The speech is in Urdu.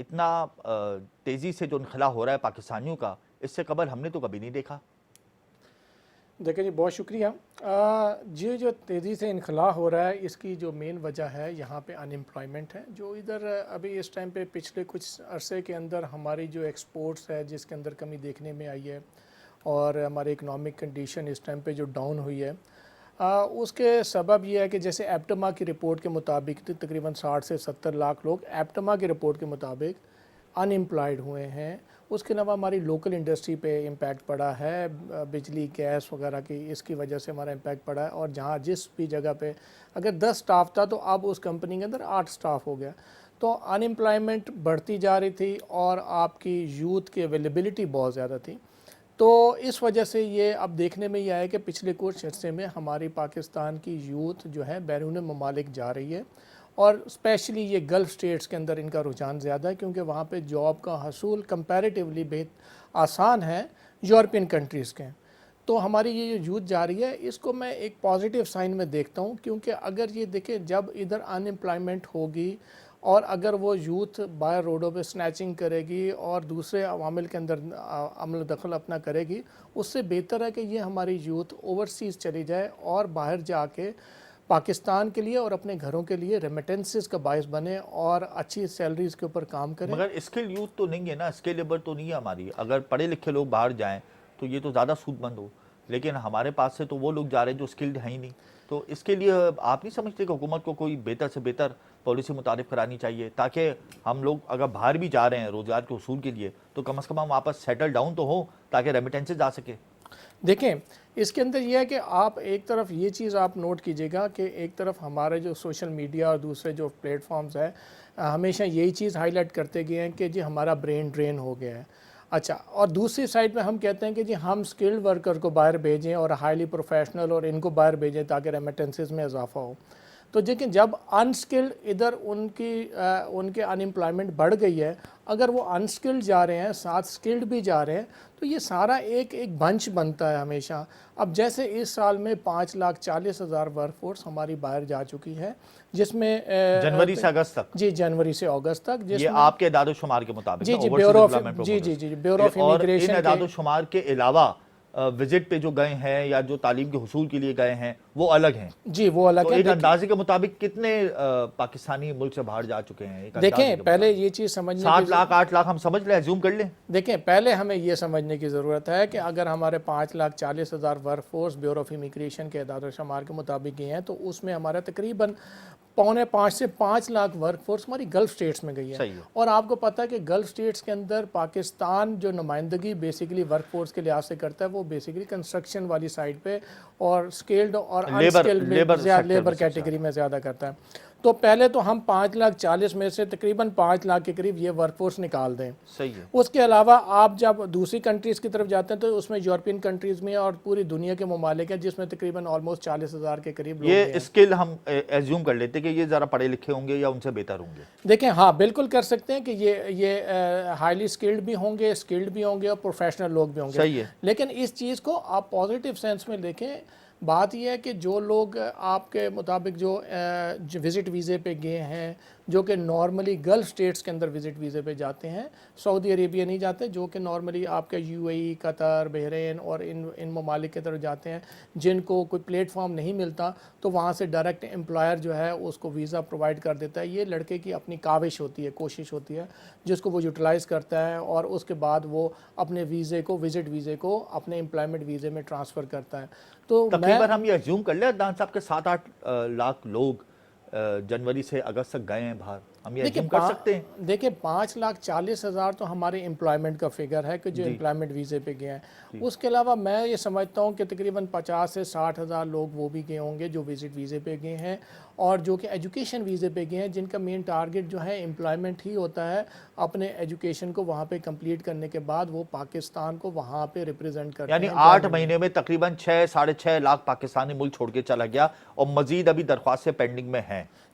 اتنا تیزی سے جو انخلا ہو رہا ہے پاکستانیوں کا، اس سے قبل ہم نے تو کبھی نہیں دیکھا۔ دیکھیں جی، بہت شکریہ۔ یہ جو تیزی سے انخلا ہو رہا ہے، اس کی جو مین وجہ ہے یہاں پہ ان امپلائمنٹ ہے، جو ادھر ابھی اس ٹائم پہ پچھلے کچھ عرصے کے اندر ہماری جو ایکسپورٹس ہے جس کے اندر کمی دیکھنے میں آئی ہے، اور ہماری اکنامک کنڈیشن اس ٹائم پہ جو ڈاؤن ہوئی ہے، اس کے سبب یہ ہے کہ جیسے ایپٹما کی رپورٹ کے مطابق تقریباً 60 سے 70 لاکھ لوگ ایپٹما کی رپورٹ کے مطابق ان امپلائڈ ہوئے ہیں۔ اس کے علاوہ ہماری لوکل انڈسٹری پہ امپیکٹ پڑا ہے، بجلی گیس وغیرہ کی، اس کی وجہ سے ہمارا امپیکٹ پڑا ہے، اور جہاں جس بھی جگہ پہ اگر 10 سٹاف تھا تو اب اس کمپنی کے اندر 8 سٹاف ہو گیا، تو ان امپلائمنٹ بڑھتی جا رہی تھی اور آپ کی یوتھ کی اویلیبلٹی بہت زیادہ تھی۔ تو اس وجہ سے یہ اب دیکھنے میں یہ آیا کہ پچھلے کچھ عرصے میں ہماری پاکستان کی یوتھ جو ہے بیرون ممالک جا رہی ہے، اور اسپیشلی یہ گلف سٹیٹس کے اندر ان کا رجحان زیادہ ہے، کیونکہ وہاں پہ جاب کا حصول کمپیریٹیولی بہت آسان ہے یورپین کنٹریز کے۔ تو ہماری یہ جو یوتھ جا رہی ہے، اس کو میں ایک پازیٹیو سائن میں دیکھتا ہوں، کیونکہ اگر یہ دیکھیں جب ادھر ان امپلائمنٹ ہوگی اور اگر وہ یوتھ باہر روڈوں پہ سنیچنگ کرے گی اور دوسرے عوامل کے اندر عمل دخل اپنا کرے گی، اس سے بہتر ہے کہ یہ ہماری یوتھ اوورسیز چلی جائے اور باہر جا کے پاکستان کے لیے اور اپنے گھروں کے لیے ریمیٹنسز کا باعث بنے اور اچھی سیلریز کے اوپر کام کریں۔ مگر اسکل یوتھ تو نہیں ہے نا، اسکل لیبر تو نہیں ہے ہماری۔ اگر پڑھے لکھے لوگ باہر جائیں تو یہ تو زیادہ سود مند ہو، لیکن ہمارے پاس سے تو وہ لوگ جا رہے ہیں جو اسکلڈ ہیں ہی نہیں۔ تو اس کے لیے آپ نہیں سمجھتے کہ حکومت کو کوئی بہتر سے بہتر پالیسی متعارف کرانی چاہیے، تاکہ ہم لوگ اگر باہر بھی جا رہے ہیں روزگار کے حصول کے لیے تو کم از کم ہم واپس سیٹل ڈاؤن تو ہوں تاکہ ریمیٹنسز آ سکے۔ دیکھیں اس کے اندر یہ ہے کہ آپ ایک طرف یہ چیز آپ نوٹ کیجئے گا کہ ایک طرف ہمارے جو سوشل میڈیا اور دوسرے جو پلیٹ فارمز ہیں ہمیشہ یہی چیز ہائی لائٹ کرتے گئے ہیں کہ جی ہمارا برین ڈرین ہو گیا ہے۔ اچھا، اور دوسری سائڈ پہ ہم کہتے ہیں کہ جی ہم سکلڈ ورکر کو باہر بھیجیں اور ہائیلی پروفیشنل اور ان کو باہر بھیجیں تاکہ ریمیٹنسز میں اضافہ ہو۔ تو لیکن جب انسکلڈ ادھر ان کے ان امپلائمنٹ بڑھ گئی ہے، اگر وہ انسکلڈ جا رہے ہیں ساتھ سکلڈ بھی جا رہے ہیں، تو یہ سارا ایک بنچ بنتا ہے ہمیشہ۔ اب جیسے اس سال میں 5,40,000 ورک فورس ہماری باہر جا چکی ہے، جس میں جنوری سے اگست تک؟ جی، جنوری سے اگست تک، جس یہ میں آپ کے اعداد و شمار کے مطابق جی بیورو آف امیگریشن ان اعداد و شمار کے علاوہ وزٹ پہ جو گئے ہیں یا جو تعلیم کے حصول کے لیے گئے ہیں وہ الگ ہیں۔ جی وہ الگ تو ہے۔ ایک اندازے کے مطابق کتنے پاکستانی ملک سے باہر جا چکے ہیں؟ دیکھیں پہلے یہ چیز سمجھنے 7 لاکھ 8 لاکھ ہم سمجھ لیں، زوم کر لیں۔ دیکھیں پہلے ہمیں یہ سمجھنے کی ضرورت ہے کہ اگر ہمارے 5,40,000 work force bureau of immigration کے اعداد و شمار کے مطابق گئے ہیں، تو اس میں ہمارا تقریباً 4.25 سے 5 لاکھ ورک فورس ہماری گلف سٹیٹس میں گئی ہے۔ اور آپ کو پتہ ہے کہ گلف سٹیٹس کے اندر پاکستان جو نمائندگی بیسیکلی ورک فورس کے لحاظ سے کرتا ہے وہ بیسیکلی کنسٹرکشن والی سائڈ پہ اور سکلڈ اور انسکلڈ لیبر کیٹیگری میں زیادہ کرتا ہے۔ تو پہلے تو ہم 5,40,000 میں سے تقریباً 5 لاکھ کے قریب یہ ورک فورس نکال دیں۔ صحیح ہے۔ اس کے علاوہ آپ جب دوسری کنٹریز کی طرف جاتے ہیں تو اس میں یورپین کنٹریز میں اور پوری دنیا کے ممالک ہیں جس میں تقریباً آلموسٹ 40,000 کے قریب لوگ ہیں۔ یہ اسکل ہم ایزیوم کر لیتے کہ یہ ذرا پڑھے لکھے ہوں گے یا ان سے بہتر ہوں گے؟ دیکھیں ہاں بالکل کر سکتے ہیں کہ یہ ہائیلی سکلڈ بھی ہوں گے، سکلڈ بھی ہوں گے اور پروفیشنل لوگ بھی ہوں گے۔ صحیح ہے۔ لیکن اس چیز کو آپ پازیٹیو سینس میں دیکھیں، بات یہ ہے کہ جو لوگ آپ کے مطابق جو وزٹ ویزے پہ گئے ہیں، جو کہ نارملی گلف سٹیٹس کے اندر وزٹ ویزے پہ جاتے ہیں، سعودی عربیہ نہیں جاتے، جو کہ نارملی آپ کے یو اے ای، قطر، بحرین اور ان ممالک کی طرف جاتے ہیں جن کو کوئی پلیٹ فارم نہیں ملتا، تو وہاں سے ڈائریکٹ امپلائر جو ہے اس کو ویزا پرووائڈ کر دیتا ہے۔ یہ لڑکے کی اپنی کاوش ہوتی ہے، کوشش ہوتی ہے، جس کو وہ یوٹیلائز کرتا ہے اور اس کے بعد وہ اپنے ویزے کو، وزٹ ویزے کو اپنے امپلائمنٹ ویزے میں ٹرانسفر کرتا ہے۔ تو تقریباً ہم یہ ایزیوم کر لیں عدنان صاحب کہ 7-8 لاکھ لوگ جنوری سے اگست تک گئے ہیں باہر، ہم یہ ایزیوم کر سکتے ہیں؟ دیکھیں 5,40,000 تو ہمارے امپلائمنٹ کا فگر ہے کہ جو امپلائمنٹ ویزے پہ گئے ہیں۔ اس کے علاوہ میں یہ سمجھتا ہوں کہ تقریباً 50 سے 60,000 لوگ وہ بھی گئے ہوں گے جو وزٹ ویزے پہ گئے ہیں اور جو کہ ایجوکیشن ویزے پہ گئے ہیں، جن کا مین ٹارگٹ جو ہے امپلائمنٹ ہی ہوتا ہے، اپنے ایجوکیشن کو وہاں پہ کمپلیٹ کرنے کے بعد وہ پاکستان کو وہاں پہ ریپریزنٹ کرتے ہیں۔ یعنی 8 مہینے میں تقریباً 6-6.5 لاکھ پاکستانی ملک چھوڑ کے چلا گیا اور مزید ابھی درخواستیں پینڈنگ میں ہیں۔